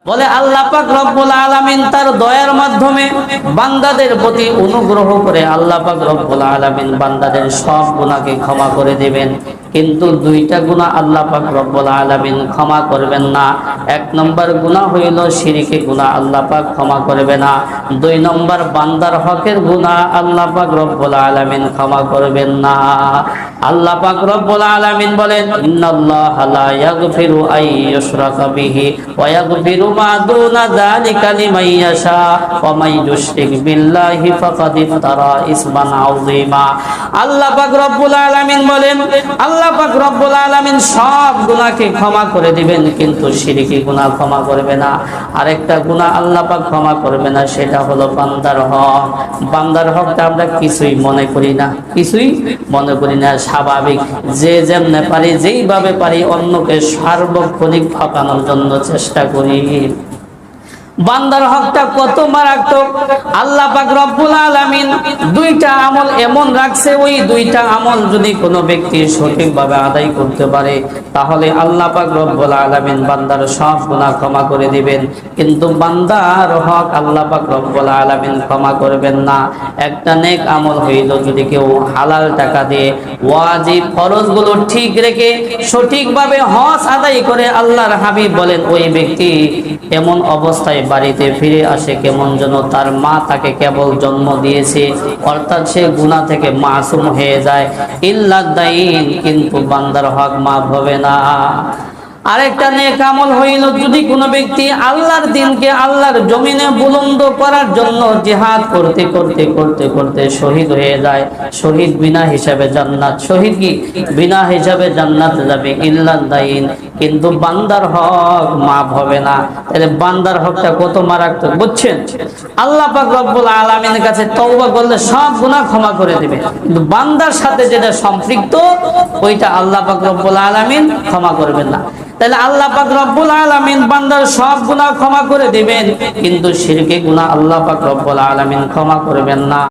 বলে আল্লাহ পাক রব্বুল আলামিন তার দয়ার মাধ্যমে বান্দাদের প্রতি অনুগ্রহ করে আল্লাহ পাক রব্বুল আলামিন বান্দাদের সব গুনাহকে ক্ষমা করে দিবেন। কিন্তু দুইটা গুনাহ আল্লাহ পাক রব্বুল আলামিন ক্ষমা করবেন না। এক নম্বর গুনাহ হইল শিরকি গুনাহ, আল্লাহ পাক ক্ষমা করবে না। দুই নম্বর বান্দার হকের গুনাহ আল্লাহ পাক রব্বুল আলামিন ক্ষমা করবেন না। আল্লাহ পাক রব্বুল আলামিন বলেন, ইন্নাল্লাহা লা ইয়াগফিরু আন ইউশরাকা বিহি ওয়া ইয়াগফিরু মা দুনা যালিকা লিমান ইয়াশা ওয়া মান ইউশরিক বিল্লাহি ফাকাদ ইফতারা ইসমান আযীমা। আল্লাহ পাক রব্বুল আলামিন বলেন, আল্লাহ পাক রব্বুল আলামিন সব গুনাহকে ক্ষমা করে দিবেন, কিন্তু শিরকি গুনাহ ক্ষমা করবে না। আরেকটা গুনাহ আল্লাহ পাক ক্ষমা করবে না, সেটা হলো বান্দার হক। বান্দার হকটা আমরা কিছুই মনে করি না, কিছুই মনে করি না। স্বাভাবিক যে যেমনে পারি, যেইভাবে পারি অন্যকে সার্বক্ষণিক ঠকানোর জন্য চেষ্টা করি। বান্দার হকটা কত মারাত্মক! আল্লাহ পাক রব্বুল আলামিন দুইটা আমল এমন রাখছে, ওই দুইটা আমল যদি কোনো ব্যক্তি সঠিকভাবে আদায় করতে পারে, তাহলে আল্লাহ পাক রব্বুল আলামিন বান্দার সব গুনাহ ক্ষমা করে দিবেন। কিন্তু বান্দার হক আল্লাহ পাক রব্বুল আলামিন ক্ষমা করবেন না। একটা নেক আমল হইল, যদি কেউ হালাল টাকা দিয়ে ওয়াজিব ফরজগুলো ঠিক রেখে সঠিকভাবে হজ আদায় করে, আল্লাহর হাবিব বলেন ওই ব্যক্তি এমন অবস্থায় বাড়িতে ফিরে আসে কেমন যেন তার মা তাকে কেবল জন্ম দিয়েছে, অর্থাৎ সে গুনাহ থেকে মাসুম হয়ে যায়। ইল্লা দাইন, কিন্তু বান্দার হক মাফ হবে না। আরেকটা নেক আমল হইল, যদি কোনো ব্যক্তি আল্লাহর দ্বীনকে আল্লাহর জমিনে বুলন্দ করার জন্য জিহাদ করতে করতে করতে করতে শহীদ হয়ে যায়, শহীদ বিনা হিসাবে জান্নাত, শহীদ কি বিনা হিসাবে জান্নাতে যাবে। ইল্লা দাইন, কিন্তু বান্দার হক মাফ হবে না। তাহলে বান্দার হকটা কত মারাত্মক বুঝছেন? আল্লাহ পাক রব্বুল আলামিনের কাছে তওবা করলে সব গুনাহ ক্ষমা করে দিবে, কিন্তু বান্দার সাথে যেটা সম্পৃক্ত ওইটা আল্লাহ পাক রব্বুল আলামিন ক্ষমা করবেন না। তাহলে আল্লাহ পাক রব্বুল আলামিন বান্দার সব গুনাহ ক্ষমা করে দিবেন, কিন্তু শিরকি গুনাহ আল্লাহ পাক রব্বুল আলামিন ক্ষমা করবেন না।